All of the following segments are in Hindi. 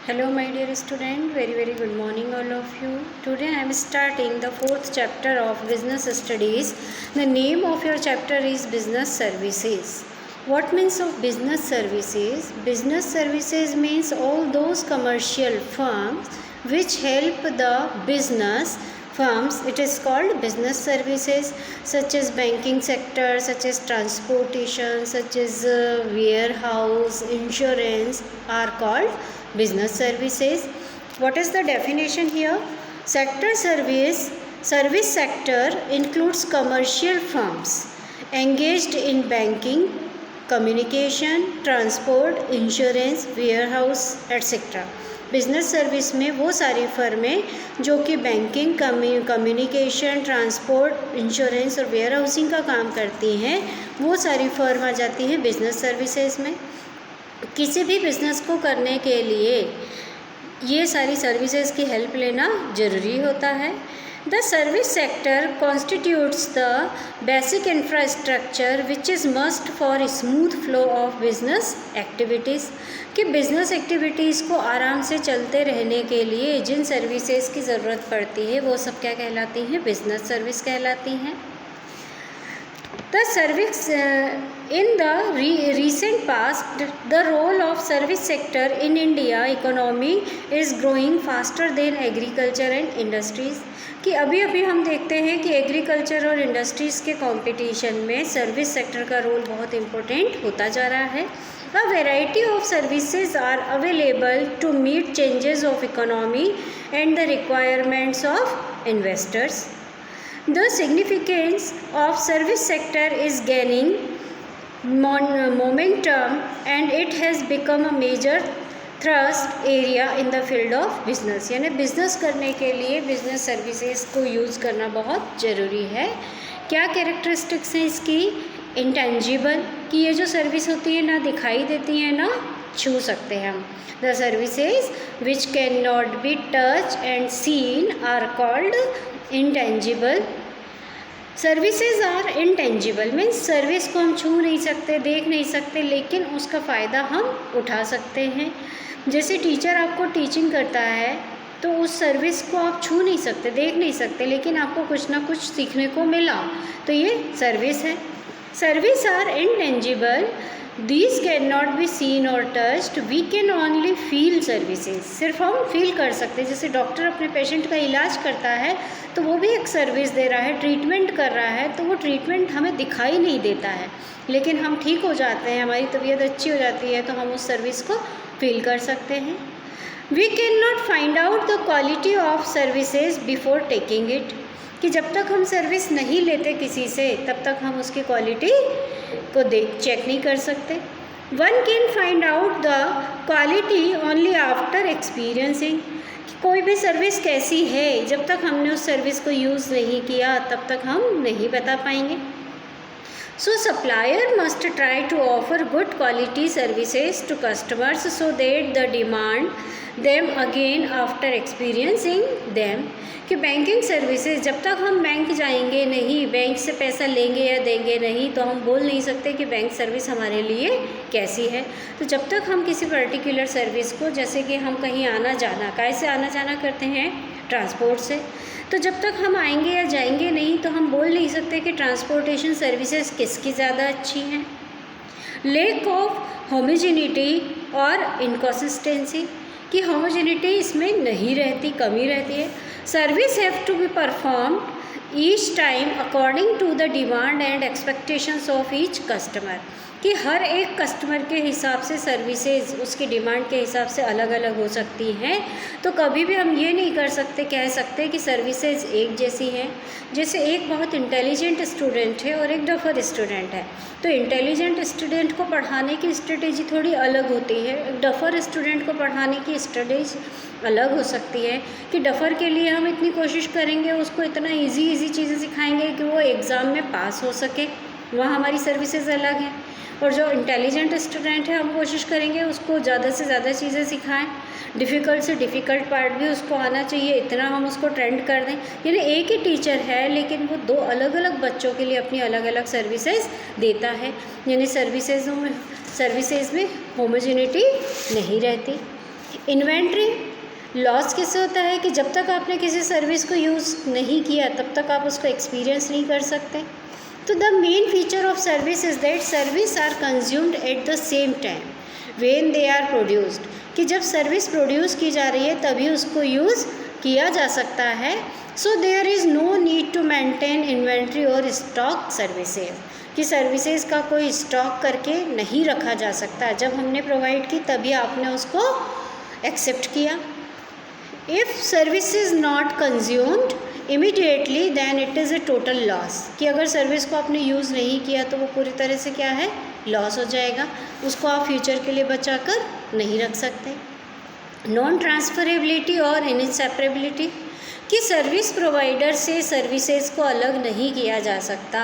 Hello my dear student, very good morning all of you. Today I am starting the fourth chapter of business studies. The name of your chapter is business services. What means of business services? Business services means all those commercial firms which help the business firms. It is called business services, such as banking sector, such as transportation, such as warehouse, insurance are called business services. What is the definition here? Service sector includes commercial firms engaged in banking, communication, transport, insurance, warehouse etcetera. Business service में वो सारी फर्में जो कि बैंकिंग, कम्युनिकेशन, ट्रांसपोर्ट, इंश्योरेंस और वेयर हाउसिंग का काम करती हैं, वो सारी फर्म आ जाती हैं बिजनेस सर्विसेज में. किसी भी बिज़नेस को करने के लिए ये सारी सर्विसेज की हेल्प लेना ज़रूरी होता है. The service sector constitutes the basic infrastructure which is must for smooth flow of business activities. कि बिज़नेस एक्टिविटीज़ को आराम से चलते रहने के लिए जिन सर्विसेज की ज़रूरत पड़ती है वो सब क्या कहलाती हैं? बिजनेस सर्विस कहलाती हैं. The service in the recent past, the role of service sector in India economy is growing faster than agriculture and industries. कि अभी हम देखते हैं कि एग्रीकल्चर और इंडस्ट्रीज़ के कंपटीशन में सर्विस सेक्टर का रोल बहुत इम्पोर्टेंट होता जा रहा है. A variety of services are available to meet changes of economy and the requirements of investors. The significance of service sector is gaining momentum and it has become a major thrust area in the field of business. यानी बिज़नेस करने के लिए बिज़नेस सर्विसेज को यूज़ करना बहुत ज़रूरी है. क्या कैरेक्टरिस्टिक्स हैं इसकी? इंटेंजिबल, कि ये जो सर्विस होती है ना दिखाई देती है ना छू सकते हैं हम. The services which cannot be touched and seen are called intangible. Services are intangible means service को हम छू नहीं सकते, देख नहीं सकते, लेकिन उसका फ़ायदा हम उठा सकते हैं. जैसे टीचर आपको टीचिंग करता है तो उस सर्विस को आप छू नहीं सकते, देख नहीं सकते, लेकिन आपको कुछ ना कुछ सीखने को मिला, तो ये सर्विस है. Service are intangible, these cannot be seen और touched, we can only feel services. सिर्फ हम फील कर सकते हैं. जैसे डॉक्टर अपने पेशेंट का इलाज करता है तो वो भी एक सर्विस दे रहा है, ट्रीटमेंट कर रहा है, तो वो ट्रीटमेंट हमें दिखाई नहीं देता है, लेकिन हम ठीक हो जाते हैं, हमारी तबीयत अच्छी हो जाती है, तो हम उस सर्विस को फील कर सकते हैं. We can not find out the quality of services before taking it. कि जब तक हम सर्विस नहीं लेते किसी से तब तक हम उसकी क्वालिटी को चेक नहीं कर सकते. One can find out the quality only after experiencing. कोई भी सर्विस कैसी है, जब तक हमने उस सर्विस को यूज़ नहीं किया तब तक हम नहीं बता पाएंगे. So supplier must try to offer good quality services to customers so that they demand them again after experiencing them. कि बैंकिंग सर्विसेज, जब तक हम बैंक जाएंगे नहीं, बैंक से पैसा लेंगे या देंगे नहीं, तो हम बोल नहीं सकते कि बैंक सर्विस हमारे लिए कैसी है. तो जब तक हम किसी पर्टिकुलर सर्विस को, जैसे कि हम कहीं आना जाना, कैसे आना जाना करते हैं? ट्रांसपोर्ट से. तो जब तक हम आएंगे या जाएंगे नहीं तो हम बोल नहीं सकते कि ट्रांसपोर्टेशन सर्विसेज किसकी ज़्यादा अच्छी हैं. लेक ऑफ होमोजेनिटी और इनकॉन्सिस्टेंसी, कि होमोजेनिटी इसमें नहीं रहती, कमी रहती है. Service have to be performed each time according to the demand and expectations of each customer. कि हर एक कस्टमर के हिसाब से सर्विसेज उसकी डिमांड के हिसाब से अलग अलग हो सकती हैं. तो कभी भी हम ये नहीं कर सकते, कह सकते कि सर्विसेज एक जैसी हैं. जैसे एक बहुत इंटेलिजेंट स्टूडेंट है और एक डफर स्टूडेंट है, तो इंटेलिजेंट स्टूडेंट को पढ़ाने की स्ट्रेटेजी थोड़ी अलग होती है, एक डफर स्टूडेंट को पढ़ाने की स्ट्रेटेजी अलग हो सकती है. कि डफर के लिए हम इतनी कोशिश करेंगे, उसको इतना इजी चीज़ें सिखाएंगे कि वो एग्ज़ाम में पास हो सके, वहाँ हमारी सर्विसेज अलग हैं. और जो इंटेलिजेंट स्टूडेंट है हम कोशिश करेंगे उसको ज़्यादा से ज़्यादा चीज़ें सिखाएं, डिफ़िकल्ट से डिफ़िकल्ट पार्ट भी उसको आना चाहिए, इतना हम उसको ट्रेंड कर दें. यानी एक ही टीचर है लेकिन वो दो अलग अलग बच्चों के लिए अपनी अलग अलग सर्विसेज देता है. यानी सर्विसेज में होमोजेनिटी नहीं रहती. इन्वेंट्री लॉस कैसे होता है कि जब तक आपने किसी सर्विस को यूज़ नहीं किया तब तक आप उसको एक्सपीरियंस नहीं कर सकते। तो the main feature of service is that service are consumed at the same time when they are produced, कि जब सर्विस प्रोड्यूस की जा रही है तभी उसको यूज़ किया जा सकता है। So there is no need to maintain inventory और स्टॉक सर्विसेज, कि सर्विसेज का कोई स्टॉक करके नहीं रखा जा सकता। जब हमने प्रोवाइड की तभी आपने उसको एक्सेप्ट किया। If service is not consumed immediately then it is a total loss, कि अगर सर्विस को आपने यूज़ नहीं किया तो वो पूरी तरह से क्या है, लॉस हो जाएगा, उसको आप फ्यूचर के लिए बचा कर नहीं रख सकते। नॉन ट्रांसफरेबिलिटी और इनसेपरेबिलिटी, कि सर्विस प्रोवाइडर से सर्विसेज को अलग नहीं किया जा सकता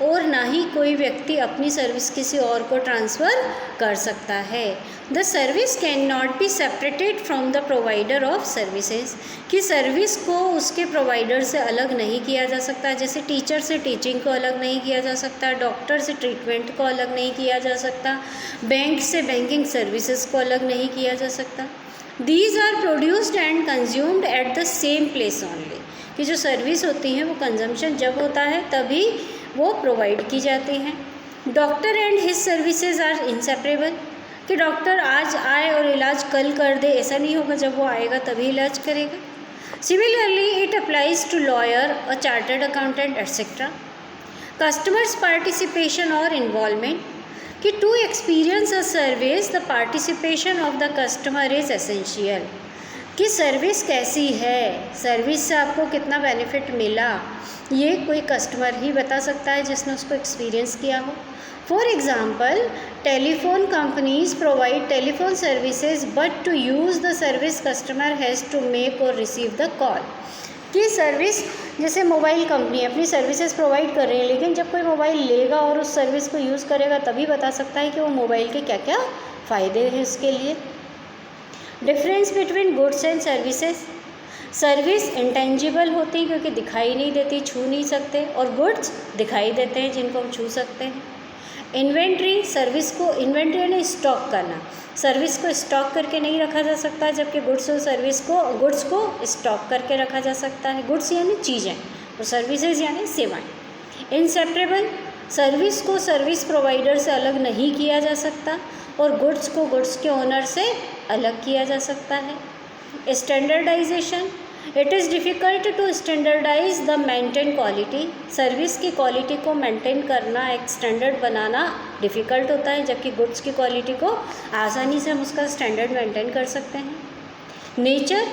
और ना ही कोई व्यक्ति अपनी सर्विस किसी और को ट्रांसफ़र कर सकता है। The service can not be separated from the provider of services, कि सर्विस को उसके प्रोवाइडर से अलग नहीं किया जा सकता। जैसे टीचर से टीचिंग को अलग नहीं किया जा सकता, डॉक्टर से ट्रीटमेंट को अलग नहीं किया जा सकता, बैंक से बैंकिंग सर्विसेज को अलग नहीं किया जा सकता। These are produced and consumed at the same place only, कि जो सर्विस होती हैं वो कंजम्पशन जब होता है तभी वो प्रोवाइड की जाती हैं। Doctor and his services are inseparable, कि डॉक्टर आज आए और इलाज कल कर दे, ऐसा नहीं होगा, जब वो आएगा तभी इलाज करेगा। Similarly it applies to lawyer, a chartered accountant etcetera. Customers participation और इन्वॉल्वमेंट, कि to experience a service the participation of the customer is essential, कि सर्विस कैसी है, सर्विस से आपको कितना बेनिफिट मिला, ये कोई कस्टमर ही बता सकता है जिसने उसको एक्सपीरियंस किया हो। For example telephone companies provide telephone services but to use the service customer has to make और रिसीव द कॉल, कि सर्विस जैसे मोबाइल कंपनी अपनी सर्विसेज प्रोवाइड कर रही है, लेकिन जब कोई मोबाइल लेगा और उस सर्विस को यूज़ करेगा तभी बता सकता है कि वो मोबाइल के क्या क्या फ़ायदे हैं उसके लिए। Difference between goods and services, service intangible होती हैं क्योंकि दिखाई नहीं देती, छू नहीं सकते, और गुड्स दिखाई देते हैं जिनको हम छू सकते हैं। इन्वेंट्री, सर्विस को इन्वेंट्री यानी स्टॉक करना, सर्विस को स्टॉक करके नहीं रखा जा सकता, जबकि गुड्स और गुड्स को स्टॉक करके रखा जा सकता है। गुड्स यानी चीज़ें और सर्विसेज यानी सेवाएं। इंसेपरेबल, सर्विस को सर्विस प्रोवाइडर से अलग नहीं किया जा सकता और गुड्स को गुड्स के ओनर से अलग किया जा सकता है। Standardisation, it is difficult to standardise the maintain quality, service की क्वालिटी को मेंटेन करना, एक स्टैंडर्ड बनाना डिफ़िकल्ट होता है, जबकि गुड्स की क्वालिटी को आसानी से हम उसका स्टैंडर्ड मेंटेन कर सकते हैं। Nature,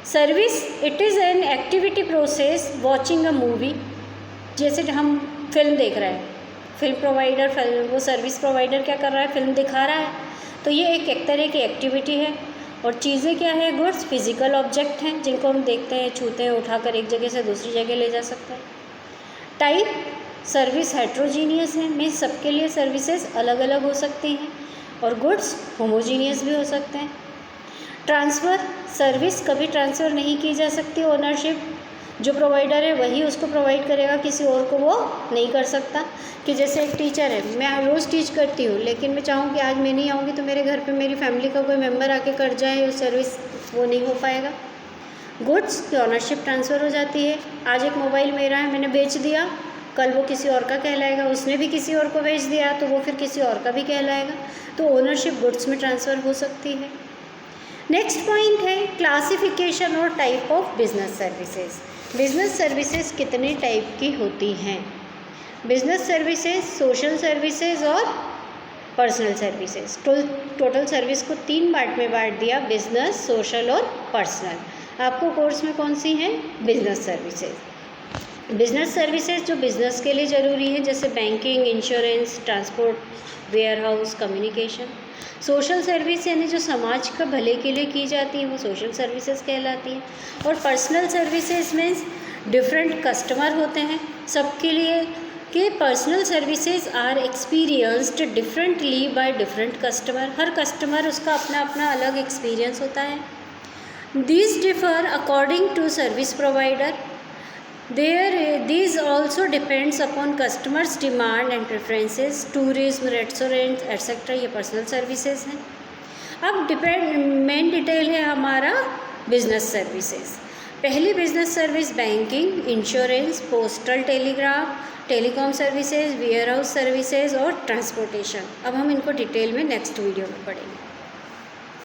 service it is an activity process watching a movie, जैसे हम फिल्म देख रहे हैं, फिल्म प्रोवाइडर वो सर्विस प्रोवाइडर क्या कर रहा है, फिल्म दिखा रहा है, तो ये एक तरह की एक्टिविटी है। और चीज़ें क्या है, गुड्स फिजिकल ऑब्जेक्ट हैं जिनको हम देखते हैं, छूते हैं, उठाकर एक जगह से दूसरी जगह ले जा सकते हैं। टाइप, सर्विस हेट्रोजीनियस है, मीन्स सबके लिए सर्विसेज अलग अलग हो सकती हैं, और गुड्स होमोजीनियस भी हो सकते हैं। ट्रांसफ़र, सर्विस कभी ट्रांसफ़र नहीं की जा सकती, ओनरशिप जो प्रोवाइडर है वही उसको प्रोवाइड करेगा, किसी और को वो नहीं कर सकता। कि जैसे एक टीचर है, मैं रोज़ टीच करती हूँ, लेकिन मैं चाहूँ कि आज मैं नहीं आऊँगी तो मेरे घर पे मेरी फैमिली का कोई मेंबर आके कर जाए, वो सर्विस वो नहीं हो पाएगा। गुड्स की ऑनरशिप ट्रांसफ़र हो जाती है, आज एक मोबाइल मेरा है, मैंने बेच दिया, कल वो किसी और का कहलाएगा, उसने भी किसी और को बेच दिया तो वो फिर किसी और का भी कहलाएगा, तो ओनरशिप गुड्स में ट्रांसफ़र हो सकती है। नेक्स्ट पॉइंट है क्लासिफिकेशन और type of business services. Business services कितने टाइप की होती हैं? बिजनेस सर्विसेज, सोशल सर्विसेज और पर्सनल सर्विसेज। टोटल सर्विस को 3 पार्ट में बांट दिया, बिजनेस, सोशल और पर्सनल। आपको कोर्स में कौन सी हैं? Business services. बिजनेस सर्विसेज जो बिजनेस के लिए ज़रूरी है, जैसे banking, insurance, transport, warehouse, communication. Social service यानी जो समाज का भले के लिए की जाती है वो सोशल सर्विसेज कहलाती है। और personal services means different customer होते हैं सबके लिए, कि personal services are experienced differently by different customer. हर कस्टमर उसका अपना अपना अलग एक्सपीरियंस होता है। These differ according to service provider. These also depends upon customers' demand and preferences. Tourism, restaurants etcetera ये पर्सनल सर्विसेज हैं। अब मेन डिटेल है हमारा बिजनेस सर्विसेज। पहली business service banking, insurance, postal telegraph, telecom services, ware house services और ट्रांसपोर्टेशन। अब हम इनको डिटेल में नेक्स्ट वीडियो में पढ़ेंगे।